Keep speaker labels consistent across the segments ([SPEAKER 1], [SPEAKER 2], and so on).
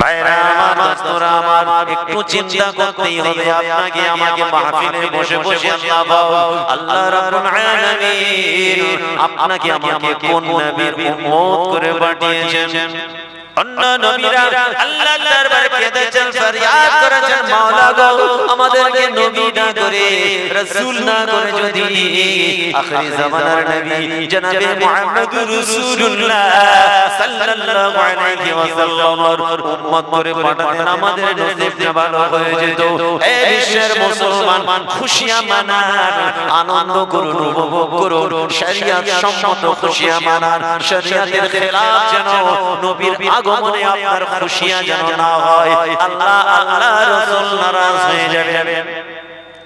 [SPEAKER 1] ভাইরা আমার, দোস্তরা আমার, একটু চিন্তা করতেই হবে আপনাকে আমাকে। মাহফিলে বসে বসে আল্লাহ রাব্বুল আলামিন আপনাকে আমাকে কোন নবীর উম্মত করে পাঠিয়েছেন। অন্য নবীরা আল্লাহর দরবারে কেঁদেছেন, ফরিয়াদ করেছেন, মাওলা গো আমাদেরকে নবী না করে, রাসূল না করে যদি আখিরি জামানার নবী জনাবে মুহাম্মদুর রাসূলুল্লাহ সাল্লাল্লাহু আলাইহি ওয়াসাল্লামের উম্মত করে পাঠাতেন, আমাদের নসিবটা ভালো হয়ে যেত। এই বিশ্বের মুসলমান খুশিয়া মানার, আনন্দ করুন, উপভোগ করুন, শরিয়ত সম্মত খুশিয়া মানার, শরিয়তের খেলাফ যেন নবীর আগমনে আপনার খুশিয়া যেন না হয়। আল্লাহ আল্লাহ রাসূল নারাজ হয়ে যাবেন।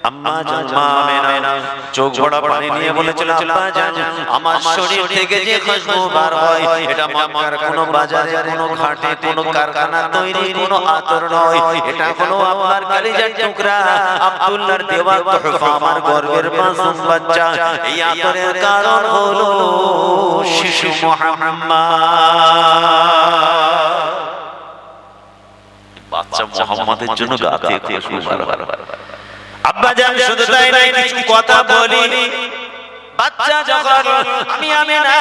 [SPEAKER 1] আম্মা জান মা আমেনা চোখ ভরা পানি নিয়ে বলেছিল, আব্বা জান আমার শরীর থেকে যে খুশবু বার হয় এটা মক্কার কোনো বাজারে, কোনো ঘাটে, কোনো কারখানা তৈরি কোনো আতর নয়, এটা হলো আপনার কলিজার টুকরা আব্দুল্লাহর দেওয়া তোহফা, আমার গর্বের মাসুম বাচ্চা। এই আতরের কারণ হলো শিশু মুহাম্মদ। বাচ্চা মুহাম্মাদের জন্য গাতে খুশবু বার হয়। আব্বা জান শুধু তাই নাই, কিছু কথা বলি। বাচ্চা যখন আমি আমেনা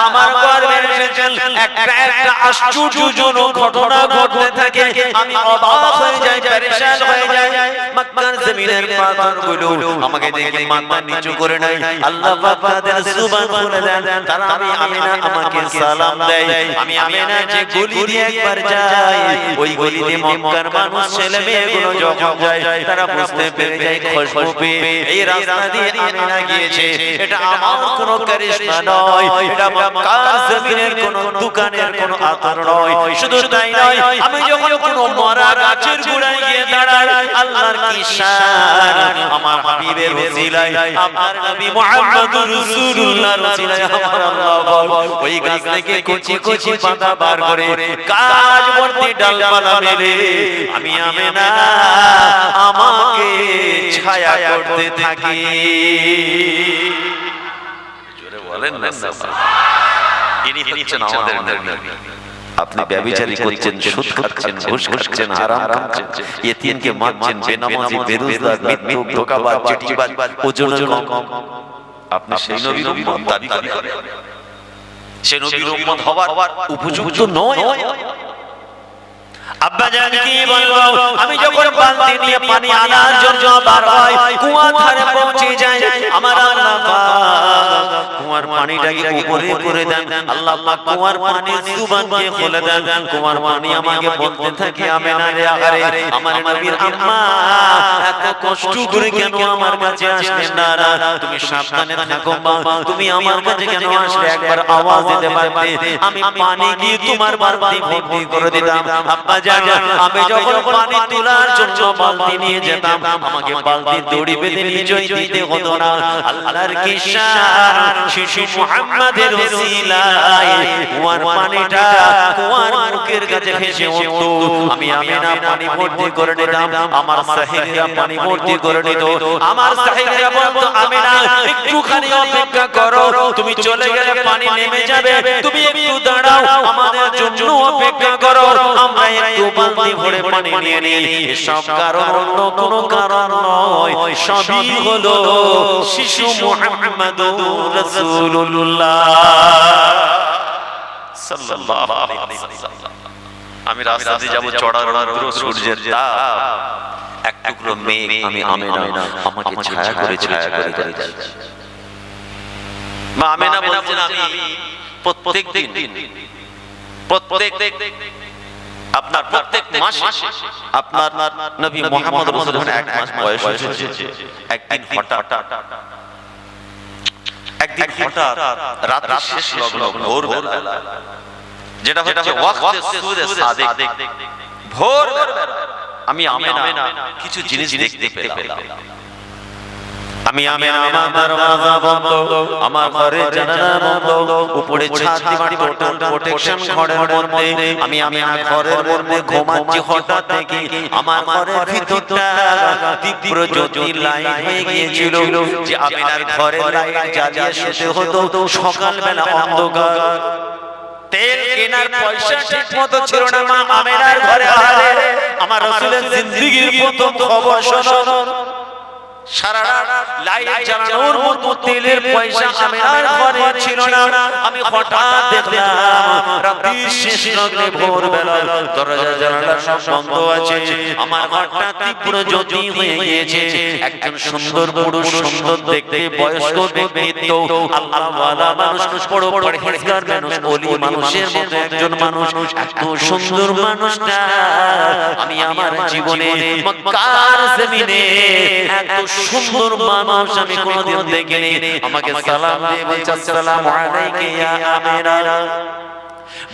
[SPEAKER 1] আমার গর্ভে এসেছেন, একটা একটা আশ্চর্যজনক ঘটনা ঘটতে থাকে, আমি অবাক হয়ে যাই, পেরেশান হয়ে যাই। মক্কার জমিনের পাথরগুলো আমাকে দেখে মাথা নিচু করে নাই, আল্লাহ পাক তাদের জুবান খুলে দেন, তারা আমি আমেনা আমাকে সালাম দেয়। আমি আমেনা যে গলি দিয়ে একবার যাই, ওই গলিতে মক্কার মানুষ ছেলে মেয়েগুলো যখন যায় তারা বুঝতে পেরে যায় খুশবু পেয়ে এই রাস্তা দিয়ে আমেনা গিয়েছে। এটা আমার কোনো কারিশমা নয়, এটা মক্কার জমিনের কোনো দোকানের কোনো আতর নয়। শুধু তাই নয়, আমি যখন কোনো মরা গাছের গোড়ায় গিয়ে দাঁড়াই, আল্লাহর কি শান, আমার হাবিবের ওসিলায়, আমার নবী মুহাম্মদুর রাসূলুল্লাহর ওসিলায় আমার আল্লাহ ওই গাছ থেকে কচি কচি পাতা বার করে কাজ ভর্তি ডালপালা মেলে আমি আমেনা আমাকে ছায়া করতে থাকি। বলেন না, ইনি হচ্ছেন আমাদের নবী। আপনি ব্যভিচারী করছেন, সুদ খাচ্ছেন, ঘুষ খাচ্ছেন, হারাম খাচ্ছেন, ইতিমকে মারছেন, বেনামাজি, বেরোজগার, মিথ্যুক, ধোঁকাবাজ, চিটিবাজ, ওজনে কম। আপনি সেই নবীর উম্মত দাবি করেন? সেই নবীর উম্মত হওয়ার উপযুক্ত নয়। আব্বা জান কি বলবো, আমি যখন বালতি নিয়ে পানি আনার জন্য বার হয়, কুয়ার ধারে পৌঁছে যাই, আমার আল্লাহ পাক কুয়ার পানিটাকে উপরে করে দেন। আল্লাহ পাক কুয়ার পানির জুবানকে খুলে দেন। কুয়ার পানি আমাকে বলতে থাকে, আমেনা রে আরে আমার নবীর আম্মা এত কষ্ট করে কেন আমার কাছে আসলেন না? তুমি সাবধানে থাকো মা, তুমি আমার কাছে কেন আসলে একবার আওয়াজ দিতে পারতে, আমি পানি গিয়ে তোমার বালতি ভর্তি করে দিতাম। আব্বা জান আমি যখন পানি তোলার জন্য বালতি নিয়ে যেতাম, আমাকে বালতির দড়ি বেঁধে নিচই দিতে হতো না। আল্লাহর কি শান, শিশু মুহাম্মাদের ওসিলায় কুয়ার পানিটা কুয়ার মুখের কাছে ভেসে উঠতো। আমি আমেনা পানি ভর্তি করে নিতাম, আমার সাহেবরা পানি ভর্তি করে নিত। আমার সাহেবরা বলতো, আমেনা একটুখানি অপেক্ষা করো, তুমি চলে গেলে পানি নেমে যাবে, তুমি একটু দাঁড়াও, আমাদের জন্য অপেক্ষা করো, আমরা একটু বালতি ভরে পানি নিয়ে নিই। সব কারণ অন্য কোনো কারণ নয়, সবই হলো শিশু মুহাম্মদুর রাসূলুল্লাহ সাল্লাল্লাহু আলাইহি ওয়াসাল্লাম। আমি রাস্তা দিয়ে যাব, চড়ার রৌদ্র, সূর্যের তাপ, এক টুকরো মেঘ আমি আমেনা আমাকে ছায়া করে ছায়া করে যাচ্ছে। মা আমেনা বলছেন, আমি প্রত্যেক দিন আপনার প্রত্যেক মাসে আপনার নবী মুহাম্মদ রাসূলুল্লাহ এক মাস বয়স হয়েছে, একদিন হঠাৎ রাত শেষ লগ্ন ভোরবেলা, যেটা হচ্ছে ওয়াক্তে সুরে সাদিক, ভোরবেলা আমি আমেনা কিছু জিনিস দেখতে পেলাম। আমি আমেনা আমার দরওয়াজা বন্ধ, আমার ঘরের জানালা বন্ধ, উপরে ছাদ দিবানি টোটাল প্রোটেকশন ঘরের মধ্যে। আমি আমেনা ঘরের মধ্যে ঘুমাচ্ছি, হঠাৎ দেখি আমার ঘরের ভিতরটা তীব্র জ্যোতি লাইট হয়ে গিয়েছিল, যে আমেনার ঘরের লাইট জ্বালিয়ে শুতে হতো। সকালবেলা অন্ধকার, তেল কেনার পয়সা ঠিক মতো ছিল না, মা আমেনার আমার রাসূলের জিন্দেগীর প্রথম খবর শোনো। সারা রাত লাইট জ্বালানোর মতো তেলের পয়সা আমেনার ঘরে ছিল না। আমি হঠাৎ দেখলাম রাতের শেষ লগ্নে ভোরবেলা দরজা জানালা সব বন্ধ আছে। আমার ঘরটা তীব্র জ্যোতি হয়ে গিয়েছে। একজন সুন্দর পুরুষ, সুন্দর দেখতে বয়স্ক ব্যক্তি, আল্লাহওয়ালা মানুষ, বড় পরহেজগার মানুষ, ওলি মানুষের মতো একজন মানুষ, এত সুন্দর মানুষটা আমি আমার জীবনে মক্কার জমিনে এত সুন্দর মানুষ আমি কোনদিন দেখিনি। আমাকে সালাম দিয়ে বলছে আসসালামু আলাইকা ইয়া আমিনা,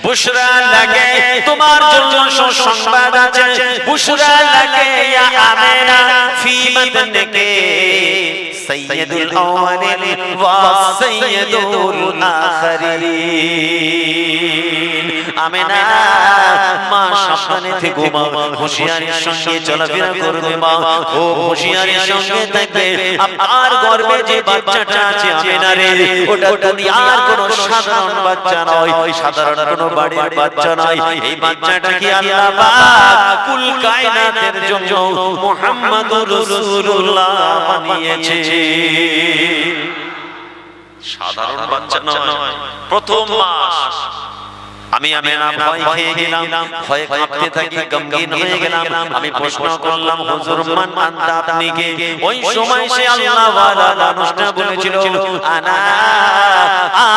[SPEAKER 1] বুশরা লাগে তোমার জন্য সুসংবাদ আছে। বুশরা লাগে ইয়া আমিনা ফি মাদনিকে সাইয়্যিদুল আউয়ালিন ওয়া সাইয়্যিদুল আখিরিন। আমিনা মা সাবধানে থেকো মা, হুঁশিয়ারির সঙ্গে চলাফেরা করবে মা, ও হুঁশিয়ারির সঙ্গে থাকবে। আপনার গর্ভে যে বাচ্চাটা আছে আমিনা রে, ওটা দুনিয়ার কোনো সাধারণ বাচ্চা নয়, সাধারণ কোনো বাড়ির বাচ্চা নয়। এই বাচ্চাটা কি আল্লাহ পাক কুল কায়নাতের জন্য মুহাম্মদুর রাসূলুল্লাহ বানিয়েছে। সাধারণ বাচ্চা নয়, প্রথম মাস। আমি আমেনা ভয় খেয়ে গেলাম, ভয়ে কাঁপতে থাকি, গমগীন হয়ে গেলাম। আমি প্রশ্ন করলাম হুজুর মান আনতা, আপনি কে? ওই সময় সে আল্লাহ ওয়ালা মানুষটা বলেছিল আনা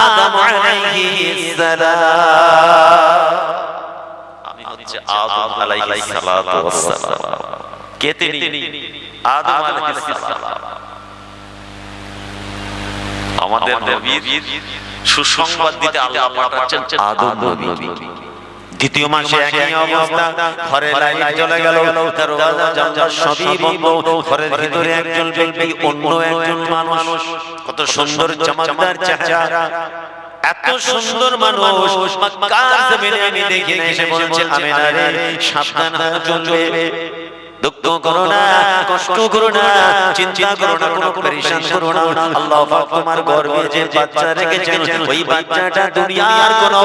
[SPEAKER 1] আদম আলাইহিস সালাম, আমি হচ্ছে আদম আলাইহিস সালাতু ওয়াস সালাম। কে তিনি? আদম আলাইহিস সালাম। আমাদের নবীর সুসংবাদ দিতে আল্লাহ পাঠাচ্ছেন আদম নবী। দ্বিতীয় মাসে একই অবস্থা, ঘরে লাইট জ্বলে গেল, দরজা জানলা সবই বন্ধ। ঘরের ভিতরে একজন ব্যক্তি, অন্য একজন মানুষ, কত সুন্দর চমৎকার চেহারা, এত সুন্দর মানুষ মক্কার জমিনে আমি দেখি না। এসে বলছে আমিনা রে সাবধান হয়ে চলবে, দুঃখ করো না, কষ্ট করো না, চিন্তা করো না, কোনো পরেশান করো না। আল্লাহ পাক তোমার গর্ভে যে বাচ্চা রেখেছেন, ওই বাচ্চাটা দুনিয়ার কোনো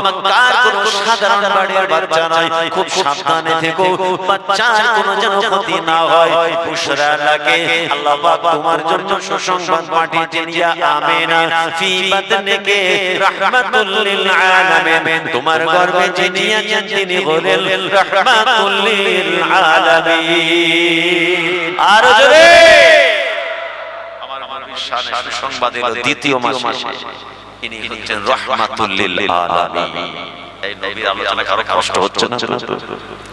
[SPEAKER 1] মক্কার কোনো সাধারণ বাড়ির বাচ্চা নয়। খুব সাবধানে থেকো, বাচ্চার কোনো যেন ক্ষতি না হয়। বুশরা লাগে, আল্লাহ পাক তোমার জন্য সুসংবাদ পাঠিয়েছেন। ইয়া আমিনা ফি বাতনিকে রাহমাতুল লিল আলামিন, তোমার গর্ভে যিনি আছেন তিনি হলেন রাহমাতুল লিল আলামিন। আর জোরে আমার নবীর শানে সুসংবাদ এলো দ্বিতীয় মাসে, ইনি হচ্ছেন রাহমাতুল লিল আলামিন। এই নবীর আলোচনা কারো কষ্ট হচ্ছে না তো?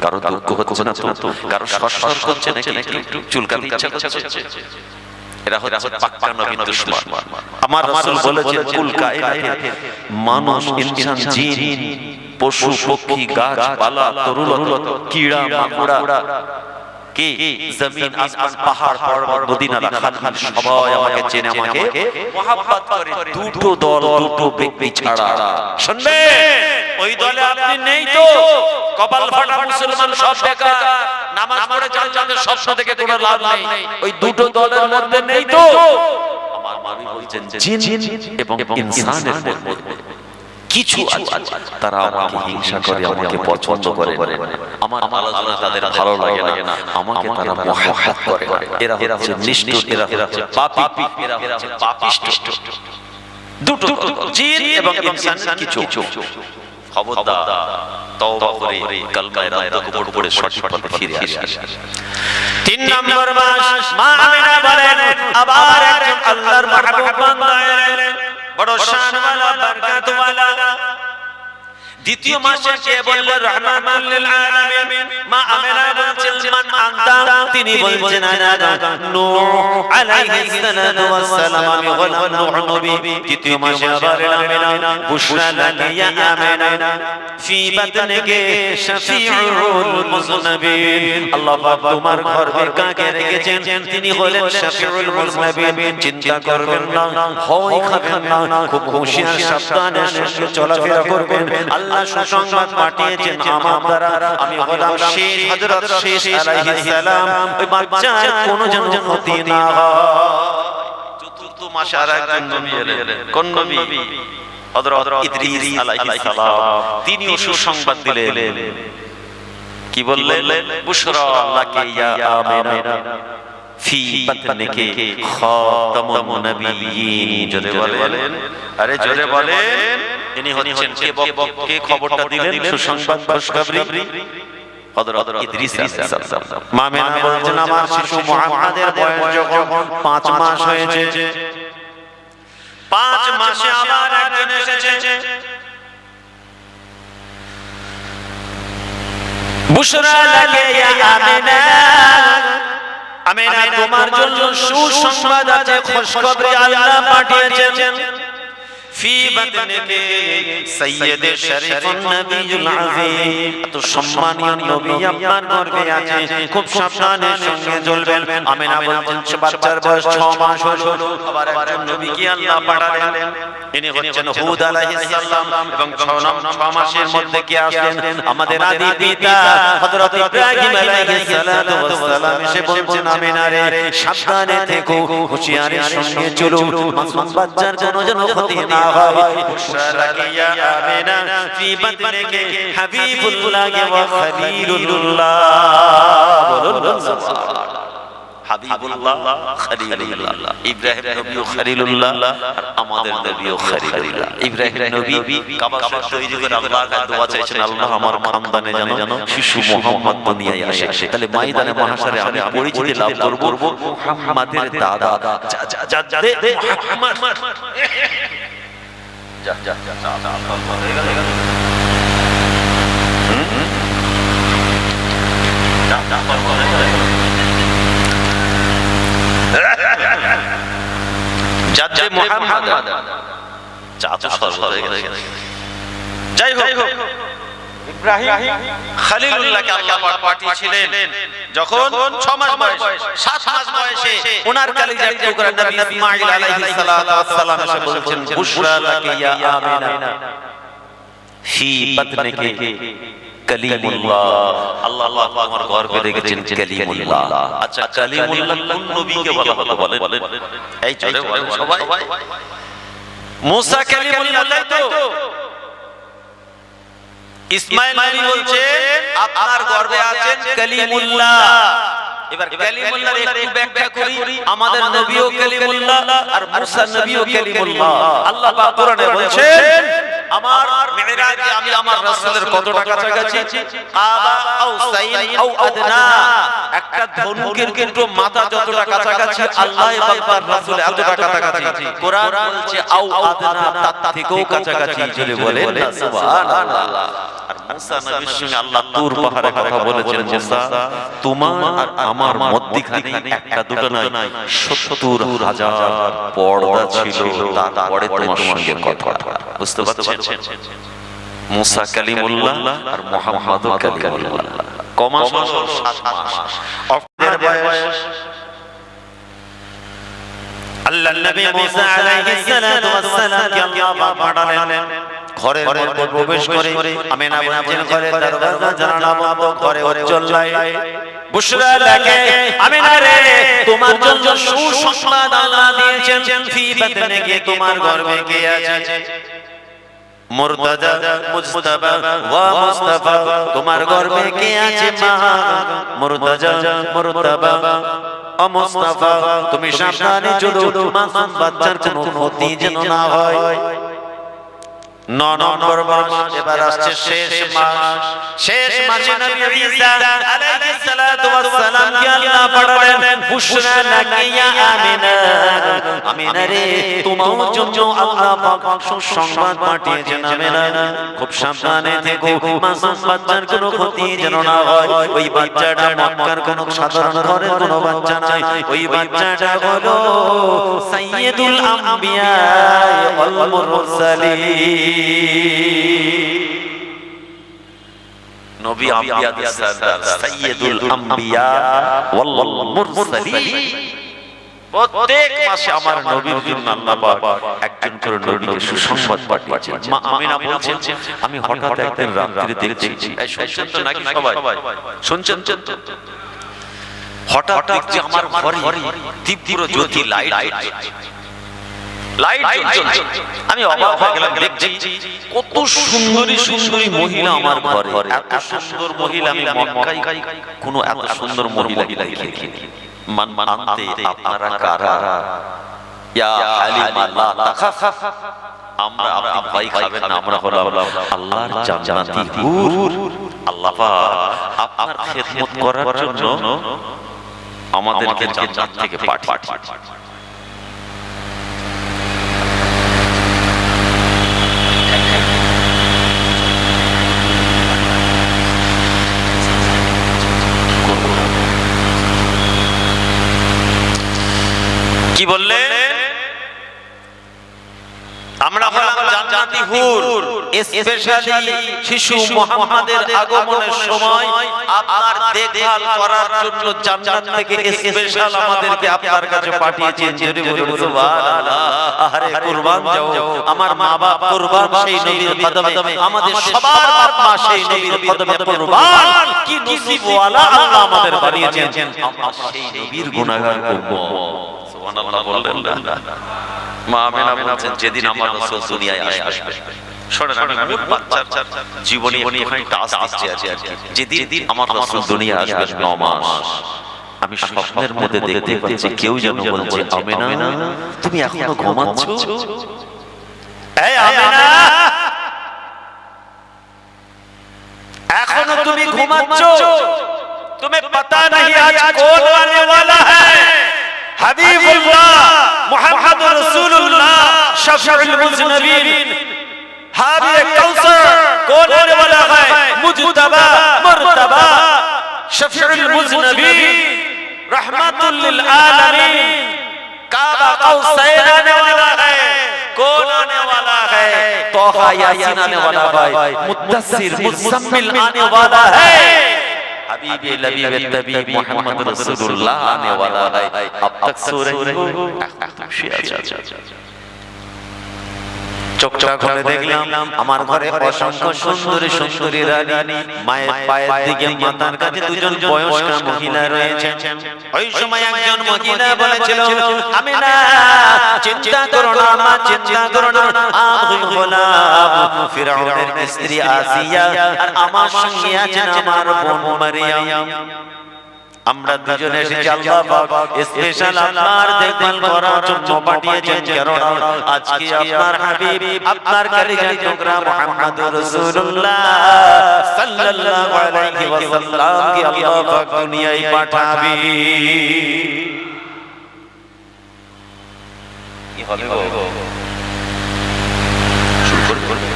[SPEAKER 1] কারো দুঃখ হচ্ছে না তো? কারো সরসর করছে নাকি? একটু চুলকাতে ইচ্ছা করছে? এরা হচ্ছে পাক্কা নবীর দুশমন। আমার রাসূল বলেছেন কুল কায়নাতে মানুষ, ইনসান, জিন, পশু পক্ষী, গাছপালা, তরুলতা, কীড়া মাকড়া, কি জমিন আসমান পাহাড় পর্বত নদী নালা খাল সবাই আমাকে চেনে, আমাকে মহব্বত করে। দুটো দল, দুটো ব্যক্তি ছাড়া। শুনবে, ওই দলে আপনি নেই তো, কপাল ফাটা মুসলমান, সব বেকার, নামাজ পড়ে জান্নাতের স্বপ্ন দেখে কোনো লাভ নেই। ওই দুটো দলের মধ্যে নেই তো। আমার নবী বলেছেন জিন এবং ইনসানের মধ্যে কিছু আছে, তারা আমাকে হিংসা করে, আমাকে পছন্দ করে, আমার আলোচনা তাদের ভালো লাগে না, আমাকে তারা মহব্বত করে। এরা হচ্ছে নিষ্ঠুর, এরা হচ্ছে পাপী, এরা হচ্ছে পাপিষ্ঠ। দুটো জিন এবং ইনসান কিছু। খবরদার তওবা করে কালমায়ে রাদ্দ কবর পড়ে সঠিক পথে ফিরে আসি। 3 নম্বর মাস, মা আমিনা বলেন আবার একজন আল্লাহর মাহবুব বান্দা এলেন, বড় শানওয়ালা, বরকতওয়ালা। দ্বিতীয় মাসে কে বললেন রাহমাতুল লিল আলামিন। মা আমিনা বলছেন মান আনতা, তিনি বলছেন আনা নূহ আলাইহিস সালাতু ওয়াস সালাম, আমি গোলাম নূহ নবী। দ্বিতীয় মাসে আবার আমিনা, বুশরা লাকি ইয়া আমিনা ফি বাতনিকে শাফিউল মুযনিবিন, আল্লাহ পাক তোমার গর্ভে কাকে রেখেছেন, তিনি হলেন শাফিউল মুযনিবিন। চিন্তা করবেন না, ভয় খাবেন না, খুব হুঁশিয়ার সাবধানের সঙ্গে চলাফেরা করবেন। আল্লাহ সুসংবাদ পাঠিয়েছেন আমার দ্বারা। আমি হলাম শেষ, হযরত শেষ আলাইহিস সালাম। ওই বাচ্চার কোনো যেন ক্ষতি না হয়। চতুর্থ মাসে আরেকজন নবী এলেন। কোন নবী? হযরত ইদ্রিস আলাইহিস সালাম। তিনিও সুসংবাদ দিলেন। কি বললেন? বুশরা লাকি ইয়া আমিনা ফি বাতনিকি খাতামুন নাবিয়্যিন। জোরে বলেন, আরে জোরে বলেন। ইনি হচ্ছেন কে খবরটা দিলেন, সুসংবাদ খুশখবরি? হযরত ইদ্রিস আলাইহিস সালাম। মা মেনা বলছেন আমার শিশু মুহাম্মাদের বয়স যখন 5 মাস হয়েছে, 5 মাসে আবার একজন এসেছে। বুশরা লাকি ইয়া আমিনা, আমিনা তোমার জন্য সুসংবাদ আছে, খুশখবরি আল্লাহ পাঠিয়েছেন। ফি বাতনিকি সাইয়্যিদ শরীফুন নবিয়ুল আযীম, তো সম্মানীয় নবী আপনার গর্ভে আছে, খুব সাবধানের সঙ্গে চলবেন। আমিনা বলছেন বাচ্চার বয়স 6 মাস হলো, আবার একজন নবীকে আল্লাহ পাঠালেন। ইনি হচ্ছেন হুদ আলাইহিস সালাম, এবং 6 মাসের মধ্যে কে আসলেন? আমাদের আদি পিতা হযরত ইব্রাহিম আলাইহিস সালাতু ওয়াস সালাম এসে বলছেন আমিনা রে সাবধানে থেকো, হুঁশিয়ারির সঙ্গে চলো, মাসুম বাচ্চার কোনো যেন ক্ষতি না হয়। বুশরা লাকি ইয়া আমিনা ফি বাতনিকি হাবিবুল্লাহ ওয়া খলিলুল্লাহ। বলুন সুবহানাল্লাহ। হাবিবুল্লাহ, খলিলুল্লাহ। ইব্রাহিম নবীও খলিলুল্লাহ, আর আমাদের নবীও খলিলুল্লাহ। ইব্রাহিম নবী কাবা শরীফ তৈরি করে আল্লাহর কাছে দোয়া চাইছেন, আল্লাহ আমার খানদানে যেন শিশু মুহাম্মদ দুনিয়ায় আসে। তাহলে ময়দানে মাহশারে আমি পরিচিতি লাভ করব মুহাম্মাদের দাদা জাদ্দে মুহাম্মদ। যা যা যা হয়ে গেল যা যা জাদ্দে মুহাম্মদ চাচা হয়ে গেল। যাই হোক, ইব্রাহিম খলিলুল্লাহকে আল্লাহ পাক পাঠিয়েছিলেন যখন 6 মাস বয়স, 7 মাস বয়সে ওনার কলিজার টুকরা নবী ইসমাঈল আলাইহিস সালাতু ওয়াস সালাম এসে বলছেন বুশরা লাকি ইয়া আমিনা ফি বাতনিকি কালিমুল্লাহ। আল্লাহ পাক আমার গর্ভে রেখেছেন কালিমুল্লাহ। আচ্ছা, কালিমুল্লাহ কোন নবীকে বলা হলো বলেন? এই জোরে বলেন সবাই। মুসা কালিমুল্লাহ তো। ইসমাঈল নবী বলছেন আপনার গর্ভে আছেন কালিমুল্লাহ। এবার কালিমুল্লাহর একটু ব্যাখ্যা করি। আমাদের নবীও কালিমুল্লাহ আর মুসা নবীও কালিমুল্লাহ। আল্লাহ পাক কোরআনে বলছেন আমার মিরাজে আমি আমার রাসূলের কতটা কাছাকাছি? কাবা আও সাইন আও আদনা, একটা ধনুকের কিন্তু মাথা যতটা কাছাকাছি আল্লাহ এবং তার রাসূল এতটা কাছাকাছি। কোরআন বলছে আও আদনা, তার থেকেও কাছাকাছি। চলে বলেন সুবহানাল্লাহ। আর মুসা নবীর সঙ্গে আল্লাহ তুর পাহাড়ে কথা বলেছেন, মুসা তোমার আর আমার মধ্যখানে একটা দুটো নয় ৭০,০০০ পর্দা ছিল, তারপরে তোমার সঙ্গে কথা। বুঝতে পারছেন? মুসা কালিমুল্লাহ আর মুহাম্মদ কালিমুল্লাহ। কমাস 7 মাস আপনার বয়স। আল্লাহর নবী মুসা আলাইহিস সালাতু ওয়াস সালাম কে আল্লাহ পাক পাঠালেন। ঘরের মধ্যে প্রবেশ করে আমিনা বলছেন ঘরের দরজা জানালা বন্ধ করে চললাই। বুশরা লাকি আমিনা রে তোমার জন্য সুসংবাদ আল্লাহ দিয়েছেন। ফি বাতনিকি তোমার গর্ভে কে আছে? মুরতাজা মুস্তাফা ওয়া মুস্তাফা, তোমার গর্ভে কে আছে? মা মুরতাজা মুরতাবা ও মুস্তাফা। তুমি সাবধানে চলো, মাসুম বাচ্চার কোনো ক্ষতি যেন না হয়। 9 নম্বর মাস, এবার আসছে শেষ মাস। শেষ মাসে নবী ঈসা আলাইহিস সালাতু ওয়াস সালাম কে আল্লাহ পাঠালেন। বুশরা লাকি ইয়া আমিনা, আমিনা রে তোমার জন্য আল্লাহ পাক সুসংবাদ পাঠিয়েছেন। আমিনা খুব সাবধানে থেকো, মাসুম বাচ্চার কোনো ক্ষতি যেন না হয়। ওই বাচ্চাটা মক্কার কোনো সাধারণ ঘরের কোনো বাচ্চা নয়, ওই বাচ্চাটা হলো সাইয়্যিদুল আম্বিয়া ওয়াল মুরসালিন। নবী আম্বিয়াদের সরদার, সাইয়্যিদুল আম্বিয়া ওয়াল মুরসালিন। প্রত্যেক মাসে আমার নবীর জন্য আল্লাহ পাক একজন করে নবীকে সুসংবাদ পাঠিয়েছেন। মা আমিনা বলছেন আমি হঠাৎ একদিন রাত্রিতে দেখছি, এই শুনছেন তো নাকি সবাই? শুনছেন তো? হঠাৎ দেখছি আমার ঘরে তীব্র জ্যোতি লাইট লাইট জ্বলছে। আমি অবাক হয়ে গেলাম, দেখছি কত সুন্দরী সুন্দরী মহিলা আমার ঘরে। এত সুন্দর মহিলা আমি মক্কায় কোনো এত সুন্দর মহিলা দেখি। মান আনতে আপনারা কারা? ইয়া হালিমা লা তাখাফ, আমরা আপনি ভয় খাবেন না, আমরা হলাম আল্লাহর জান্নাতি হুর। আল্লাহ পাক আপনার খেদমত করার জন্য আমাদেরকে জান্নাত থেকে পাঠিয়েছেন। কি বললে? আমরা হলাম জান্নাতি হুর। স্পেশালি শিশু মুহাম্মাদের আগমনের সময় আপনার দেখভাল করার জন্য জান্নাত থেকে স্পেশাল আমাদেরকে আপনার কাছে পাঠিয়েছেন। জোরে বলুন সুবহানাল্লাহ। আরে কুরবান যাও, আমার মা বাপ কুরবান সেই নবীর কদমে, আমাদের সবার বাপ মা সেই নবীর কদমে কুরবান। কি নসিবওয়ালা আল্লাহ আমাদের বানিয়েছেন, আমরা সেই নবীর গুনাহগার উম্মত। সুবহানাল্লাহ বললেন না? মা আমেনা বলছেন যেদিন আমার রাসূল দুনিয়ায় আসবে, শোনেন আমি বাচ্চার জীবনী এখানে টাচ দিচ্ছি আজকে, যেদিন আমার রাসূল দুনিয়ায় আসবে 9 মাস, আমি স্বপ্নের মধ্যে দেখতে পাচ্ছি কেউ যেন বলছে আমেনা তুমি এখনো ঘুমাচ্ছ? এই আমেনা এখনো তুমি ঘুমাচ্ছ? तुम्हें पता नहीं आज कौन आने वाला है? हबीबुल्लाह मुहम्मद रसूलुल्लाह शफीउल मुज़नबीन हाबी कौसर कौन आने वाला है? मुजतबा मर्तबा शफीउल मुज़नबीन रहमतुल लिल आलमीन काबा कौसैन आने वाला है। कौन आने वाला है? तोहा यासीन आने वाला है। मुद्दस्सिर मुज़म्मिल आने वाला है। हबीबे लबीबे तबीब मोहम्मद रसूलुल्लाह आने वाला है। अब तक सो रही हो? চোখটা খুলে দেখলাম আমার ঘরে অসংখ্য সুন্দরী সুন্দরী রানী, মায়ের পায়ের দিকে মাথার কাছে দুজন বয়স্ক মহিলা রয়েছেন। ওই সময় একজন মহিলা বলেছিল আমিনা চিন্তা করো না মা, চিন্তা করো না, আমি হলাম ফিরআউনের স্ত্রী আসিয়া আর আমার সঙ্গে আছেন আমার বোন মারিয়াম। আমরা দুজনে এসেছি আল্লাহ পাক স্পেশাল আপনার দেখভাল করার জন্য পাঠিয়েছেন, কারণ আজকে আপনার হাবিব আপনার কলিজার টুকরা মুহাম্মদুর রাসূলুল্লাহ সাল্লাল্লাহু আলাইহি ওয়াসাল্লাম কে আল্লাহ পাক দুনিয়ায় পাঠাবে। কি হবে গো? শুরু করবে।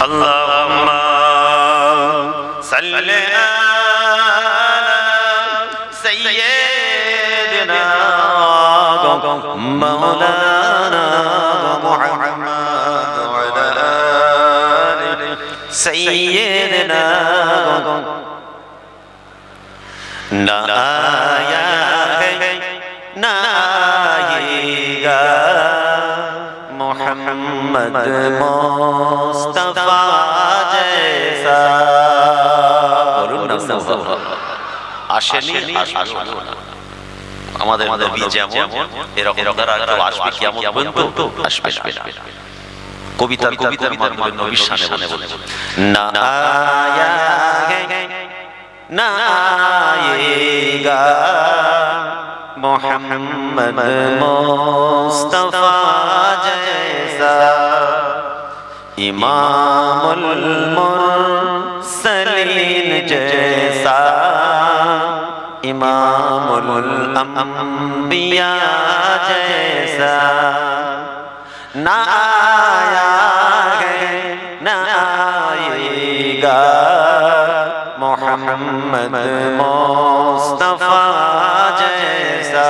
[SPEAKER 1] اللهم صل على سيدنا مولانا محمد وعلى آل سيدنا ना आया है ना आएगा मोहम्मद मुस्तफा जैसा। বলুন না আসেনি, আসবে না। আমাদের নবী যেমন এরকম তারা কেউ আসবে কিয়ামত পর্যন্ত, আসবে। কবিতার মাধ্যমে নবীর শানে বলে না আয়া है ना आएगा मोहम्मद मुस्तफा जैसा इमामुल मुरसलीन जैसा इमामुल अंबिया जैसा ना आया है ना आएगा मोहम्मद मुस्तफा जैसा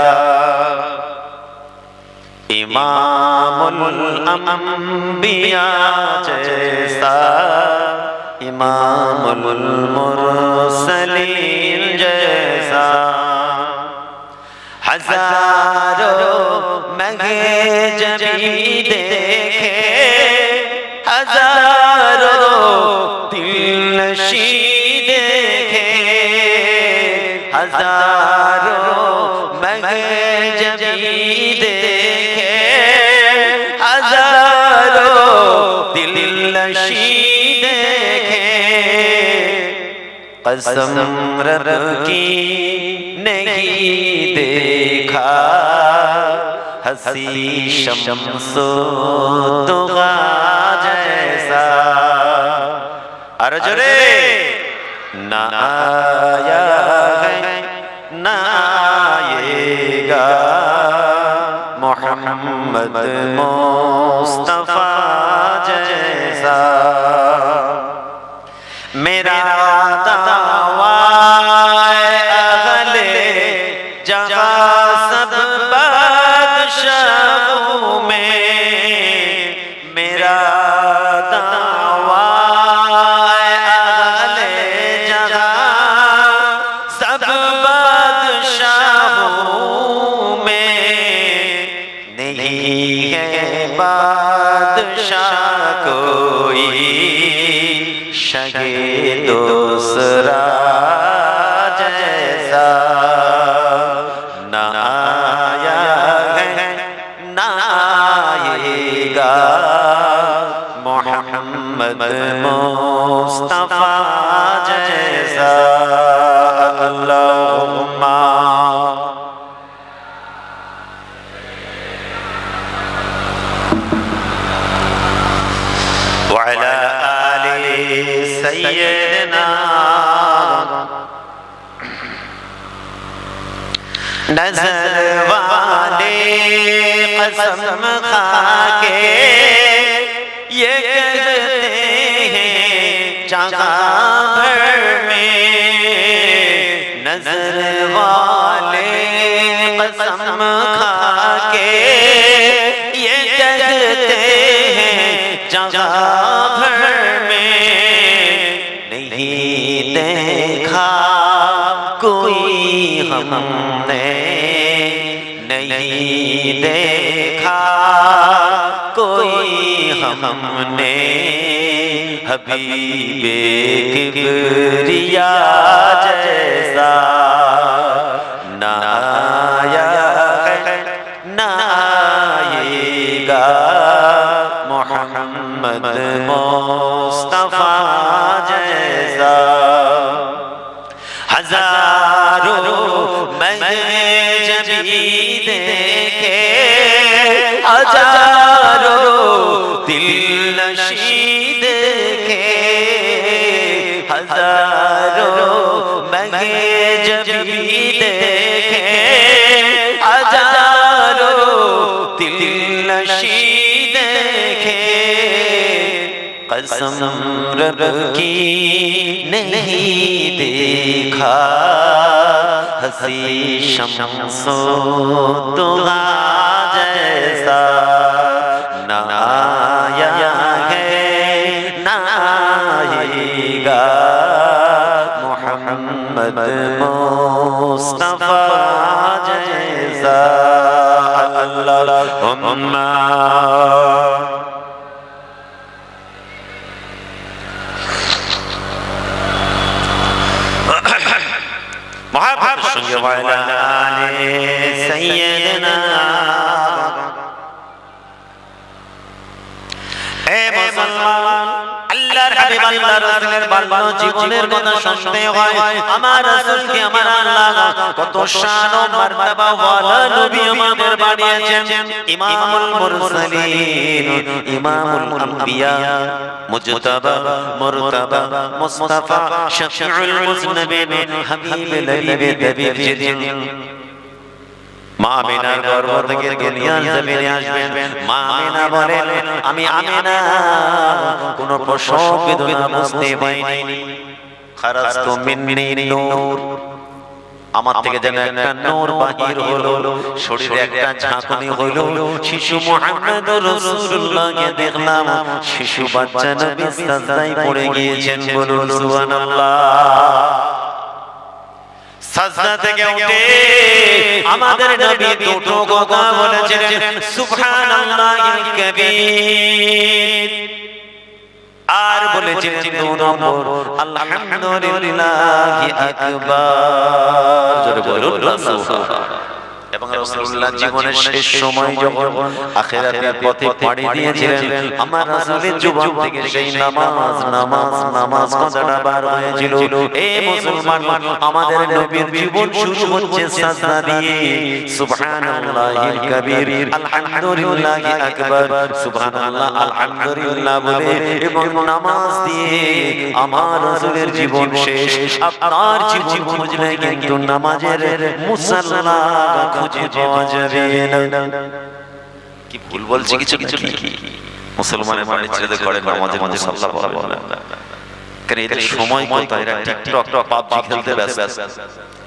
[SPEAKER 1] इमामुल अंबिया जैसा इमामुल मुरसलीन जैसा हजारों महंगे जबी देखे हजारों दिलनशी देखे हजारों महंगे जबी देखे हजारों दिलनशी देखे कसम रब की नहीं देखा हसी शम्सो दुगा जैसा अर्जुरे ना आया है ना आएगा मोहम्मद मुस्तफा जैसा मेरा दावा अगले जहाँ सब बादशाहों में मेरा दावा अगले जहाँ सब बादशाहों में नहीं है बादशाह कोई शगे दूसरा जैसा ना आया है ना आएगा मोहम्मद मुस्तफा जैसा अल्लाहुम्मा वअला सैयदना नजर वाले कसम खाके ये कहते हैं जहां भर में नजर वाले कसम खाके ये कहते हैं जहां भर में नहीं देखा कोई हमने नहीं देखा कोई हमने हबीबे किबरिया जैसा ना आया है ना आएगा मोहम्मद मुस्तफा जैसा हजारों महंगे जबी देखे हजारों दिलनशी देखे हजारों महंगे जबी देखे हजारों दिलनशी देखे कसम रब की नहीं देखा हसी शम्सो दुआ जैसा ना आया है ना आएगा मोहम्मद मुस्तफा जैसा अल्लाहुम्मा मोहब्बत संगे वाला आले सैयदना ए मुसलमान अल्लाह হাবিব আল্লাহ রাসূলের বাল্য জীবনের কথা শুনতে হয়। আমার রাসূলকে আমার আল্লাহ কত শান ও মারতাবা ওয়ালা নবী আমাদের বানিয়েছেন। ইমামুল মুরসালিন, ইমামুল আম্বিয়া, মুজতাবা, মুরতাবা, মুস্তাফা, শাফিউল মুজনবিন, হাবিবুল হাবিব যেদিন মা আমিনার গর্ভ থেকে দুনিয়ার জমিনে আসবেন, মা আমিনা বলেন আমি আমিনা কোনো প্রসব বেদনা বুঝতে পাইনি। খারাজতু মিন্নি নূর, আমার থেকে যেন একটা নূর বাহির হলো, শরীরে একটা ঝাঁকুনি হলো। শিশু মুহাম্মদুর রাসূলুল্লাহকে দেখলাম, শিশু বাচ্চা নবী সাজদায় পড়ে গিয়েছেন। বলুন সুবহানাল্লাহ। সাজদা থেকে উঠে আমাদের নবী দুটো কথা বলেছেন, সুবহানাল্লাহিল কাবীর, আর বলেছেন দু নম্বর আলহামদুলিল্লাহি আকবার। জোরে বলুন না সুবহানাল্লাহ। এবং রাসূলুল্লাহ জীবনের শেষ সময় যখন আখিরাতের পথে পাড়ি দিয়েছিলেন, আমার রাসূলের জীবন থেকে সেই নামাজ নামাজ নামাজ কথাটা বার হয়েছিল। এই মুসলমান, আমাদের নবীর জীবন শুরু হচ্ছে সাজদা দিয়ে, সুবহানাল্লাহিল কাবীর, আলহামদুলিল্লাহি আকবার, সুবহানাল্লাহ আলহামদুলিল্লাহ বলে এবং নামাজ দিয়ে আমার রাসূলের জীবন শেষ। আপনার জীবন খুঁজলে কিন্তু নামাজের মুসাল্লা খুঁজে পাওয়া যাবে না। কি ভুল বলছি? কিছু কিছু মুসলমানের মানে ছেলেদের ঘরে নামাজের মুসাল্লা বলে না, কারণ এদের সময় কোথায়? এরা টিকটক পাবজি খেলতে ব্যস্ত।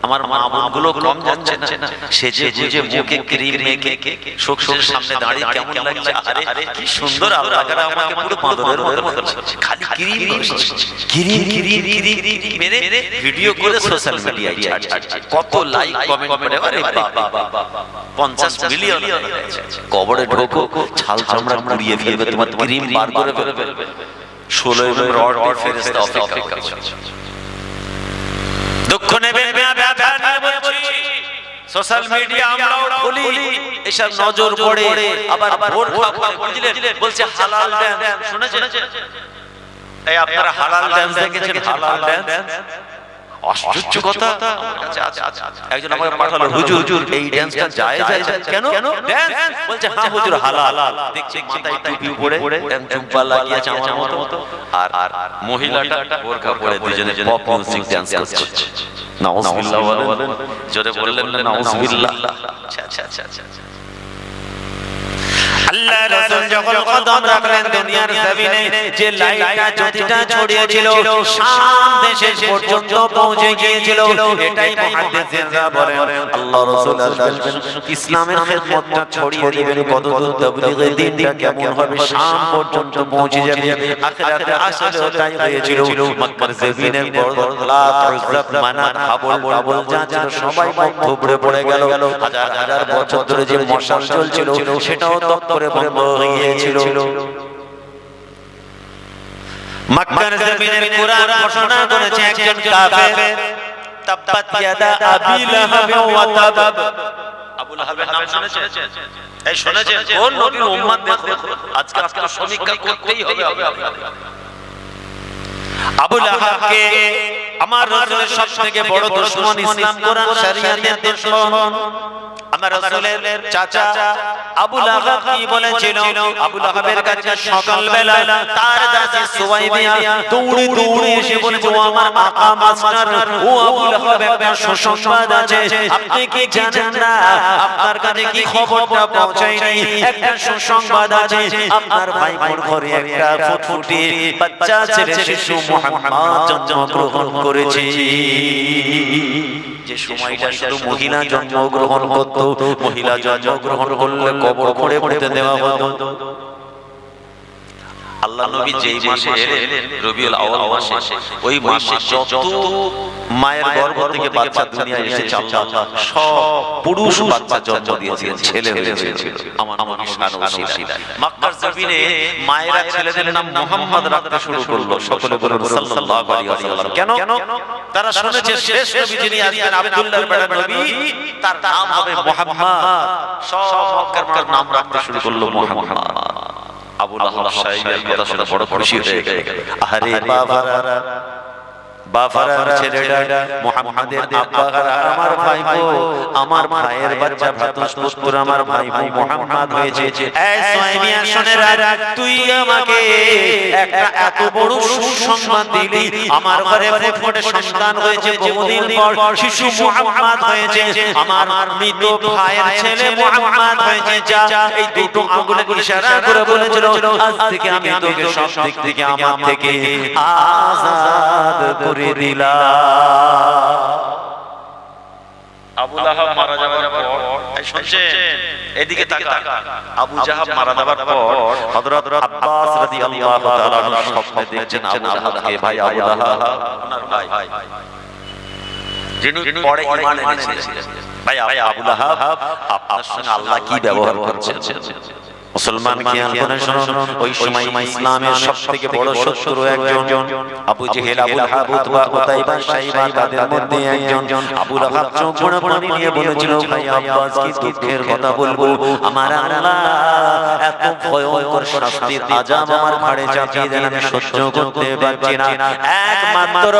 [SPEAKER 1] আমার মা বোনগুলো কম যাচ্ছে না, সেজে গুজে মুখে ক্রিম মেখে শোকের সামনে দাঁড়িয়ে কেমন লাগছে, আরে কি সুন্দর আল্লাহরা আমাকে পুরো বাঁদরের মতো খালি ক্রিম মেরে ভিডিও করে সোশ্যাল মিডিয়ায় ছাড়ছে। কত লাইক কমেন্ট করে, আরে বাবা 50 মিলিয়ন হয়েছে। কবরে ঢোকো, ছাল চামড়া পুড়িয়ে ফেলবে, তোমার ক্রিম বার করে ফেলবে। 16 এবং রড ফেরেশতা অপেক্ষা করছে। দুঃখ নেবেন না, ব্যথা নিয়ে বলছি। সোশ্যাল মিডিয়া আমরাও খুলি, এসব নজর পড়ে, আবার ভোট বুঝলেন বলছে হালাল ডান্স। শুনেছেন? এই আপনারা হালাল ডান্স দেখেছেন? হালাল ডান্স আশ্চর্য কথা। একজন আমাকে পাঠালো, হুজুর এই ডান্সটা জায়েজ আছে কেন? ডান্স বলছে হ্যাঁ হুজুর হালাল। দেখছি মাথায় টুপি পরে জুব্বা লাগিয়েছে আমার মতো, আর মহিলাটা বোরকা পরে দুজনে পপ মিউজিক ডান্স করছে। নাউজুবিল্লাহ বলেন, জোরে বললেন না নাউজুবিল্লাহ। আচ্ছা আল্লাহ রাসূল যখন কদম রাখলেন দুনিয়ার জমিনে, যে লাইটটা জ্যোতিটা ছড়িয়েছিল শাম দেশে পর্যন্ত পৌঁছে গিয়েছিল। এটাই মুহাদ্দিসিনরা বলেন আল্লাহ রাসূল আসবেন, ইসলামের খিদমতটা ছড়িয়ে দিবেন, কতদূর তাবলীগের দিনটা কেমন হবে, শাম পর্যন্ত পৌঁছে যাবে। আখিরাতে আসলে তাই হয়েছিল। মক্কার জমিনে লাত, উযযাত, মানাত, হাবল টাবল যা ছিল সবাই থুবড়ে পড়ে গেল। হাজার হাজার বছর ধরে যে মশাল চলছিল সেটাও করে বন্ধ হয়ে গিয়েছিল। মক্কার জমিনের কোরআন ঘোষণা করেছে একজন কাফের, তাব্বাত ইয়াদা আবি লাহাব ওয়া তাব। আবু লাহাবের নাম শুনেছেন? এই শুনেছেন? কোন নবীর উম্মত দেখো, আজকে সমীক্ষা করতেই হবে। আবু লাহাবকে আমার রাসূলের সবথেকে বড় দুশমন, ইসলাম কোরআন শরীয়তের দুশমন। আমার রাসূলের চাচা আবু লাহাব কি বলেছিল? আবু লাহাবের কাছে সকালবেলা তার দাসী সুয়াইবিয়া দৌড়ে দৌড়ে এসে বলেছে, ও আমার আকা মাস্টার, ও আবু লাহাব একটা সুসংবাদ আছে, আপনি কি জানেন না? আপনার কাছে কি খবরটা পৌঁছায়নি? একটা সুসংবাদ আছে, আপনার ভাইপোর ঘরে একটা ফুটফুটে বাচ্চা ছেলে শিশু মুহাম্মদ জন্মগ্রহণ করেছে। যে সময়টা শুধু মহিলা জন্মগ্রহণ করত, মহিলা জন্মগ্রহণ করলে কবর করে পড়তে দেওয়া হতো। আল্লাহ নবী যেই মাসে এলেন, রবিউল আউয়াল মাসে, ওই মাসে যত মায়ের গর্ভ থেকে বাচ্চা দুনিয়ায় এসেছে আল্লাহ সব পুরুষ বাচ্চা জন্ম দিয়েছিলেন, ছেলে হয়েছিল। আমার নবী শান ও ওসিলা। মক্কার জমিনে মায়েরা ছেলেদের নাম মুহাম্মদ রাখতে শুরু করলো। সকলে বলুন সাল্লাল্লাহু আলাইহি ওয়াসাল্লাম। কেন? তারা শুনেছে শেষ নবী যিনি আসবেন, আব্দুল্লাহর বেটা নবী, তার নাম হবে মুহাম্মদ। সব মক্কার নাম রাখতে শুরু করলো মুহাম্মদ। আবু লাহাব সাহেবের কথা শুনে বড় খুশি হয়ে গেল। আরে বাফারার ছেলেটা মুহাম্মাদের আব্বারা আমার ভাইপো, আমার ভাইয়ের বাচ্চা ভাতুসপুর আমার ভাইপো মুহাম্মদ হয়েছে। এই সুয়াইমিয়া শুনে রাখ, তুই আমাকে একটা এত বড় সুসংবাদ দিলি, আমার ঘরে ফুটফুটে সন্তান হয়েছে, বহুদিন পর শিশু মুহাম্মদ হয়েছে, আমার মৃত ভাইয়ের ছেলে মুহাম্মদ হয়েছে। যা এই দুটো আঙ্গুলে ইশারা করে বলেছিল, আজ থেকে আমি তোকে সব দিক থেকে আমার থেকে আযাদ করে দিলাম। আবু লাহাব মারা যাওয়ার পর, শুনছেন এদিকে তাকান, আবু জাহাব মারা যাওয়ার পর হযরত আব্বাস রাদিয়াল্লাহু তাআলা আনহু স্বপ্নে দেখেন আবু লাহাবকে, ভাই আবু লাহাব ওনার ভাই যিনি পরে ঈমান এনেছিলেন। ভাই আবু লাহাব, আপনার সঙ্গে আল্লাহ কি ব্যবহার করছেন মুসলমান খেয়াল করে শুনুন। ওই সময় ইসলামের সবথেকে বড় শত্রু একজন আবু জেহেল, আবু লাহাব, উতবা, উতাইবা, শাইবা, তাদের মধ্যে একজন আবু লাহাব চোখ ভরে পানি নিয়ে বলেছিল, ভাই আব্বাস কি দুঃখের কথা বলবো, আমার আল্লাহ এত ভয়ঙ্কর শাস্তির আযাব আমার ঘাড়ে চাপিয়ে দেন, আমি সহ্য করতে পারছি না। একমাত্র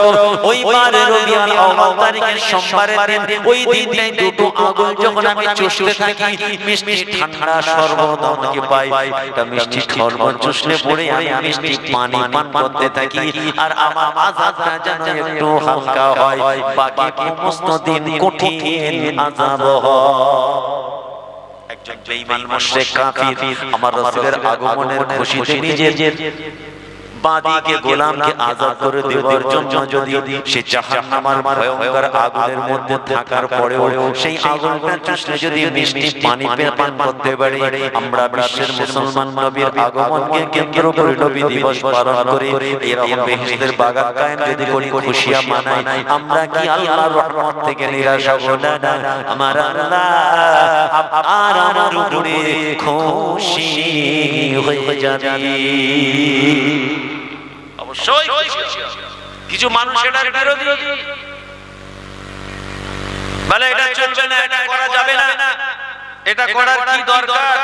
[SPEAKER 1] ওই বারে রবিউল আউয়াল তারিখের সোমবারের দিন, ওই দিনটাই দুটো আগুন যখন আমি চুষতে থাকি, মিষ্টি ঠান্ডা শরবত আমাকে পাই, এটা মিষ্টি শরবত চুষলে পড়ে আমি মিষ্টি পানি পান করতে থাকি, আর আমার আযাবটা যেন একটু হালকা হয়, বাকি সমস্ত দিন কঠিন আযাব হয়। একজন বেঈমান মুশরিক কাফির আমার রাসূলের আগমনের খুশিতে নিজের বাদীকে গোলামকে আযাদ করে দেওয়ার জন্য যদি সে জাহান্নামের ভয়ঙ্কর আগুনের মধ্যে থাকার পরেও সেই আগুনটা চুষলে যদি মিষ্টি পানি পান করতে পারে, আমরা বিশ্বের মুসলমান নবীর আগমনকে কেন্দ্র করে নবী দিবস পালন করে এরকম বেহেশতের বাগান কায়েম যদি করি, খুশিয়া মানাই, আমরা কি আল্লাহর রহমত থেকে নিরাশ হব না? আমার আল্লাহ আর আমার উপরে খুশি হয়ে যাবে। অবশ্যই কিছু মানুষ এটার বিরোধী, বলে এটা চলবে না, এটা করা যাবে না, এটা করার কি দরকার,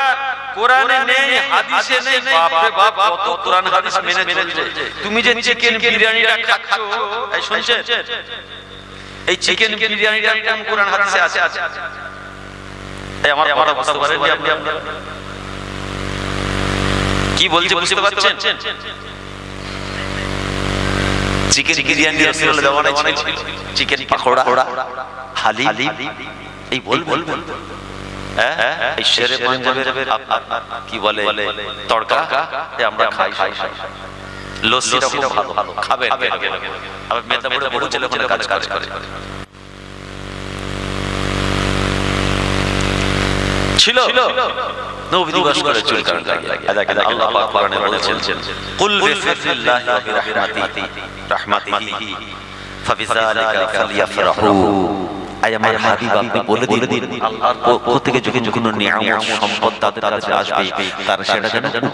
[SPEAKER 1] কোরআনে নেই, হাদিসে নেই। বাপ রে বাপ, কত কোরআন হাদিস মেনে চলছে। তুমি যে চিকেন বিরিয়ানিটা খাচ্ছো, এই শুনছেন, এই চিকেন বিরিয়ানিটা কোন কোরআন হাদিসে আছে? এই আমার কথা বুঝতে পারেন আপনি? কি বলছে বুঝতে পারছেন? চিকেন বিরিয়ানি রাসূলুল্লাহ দেওয়া ছিল, চিকেন পাকোড়া, হালিম, এই বল হ্যাঁ, এই শেরে পাঞ্জাবের কি বলে তড়কা, আমরা খাই, লস্যিটা খুব ভালো খাবেন। আবার মেদিনীপুরে বহু ছেলে ওখানে কাজ করে ছিল, নবী দিবস করে চুল কাটা লাগে। আল্লাহ পাক কোরআনে বলেছেন, কুল বিফাদলিল্লাহি ওয়া বিরাহমাতিহি ফাবিযালিকা ফালইফরাহু। আয় আমার হাবিব, আপনি বলে দিন আল্লাহর পক্ষ থেকে যখন কোনো নিয়ামত সম্পদ তাদের কাছে আসবে, তারা সেটা যেন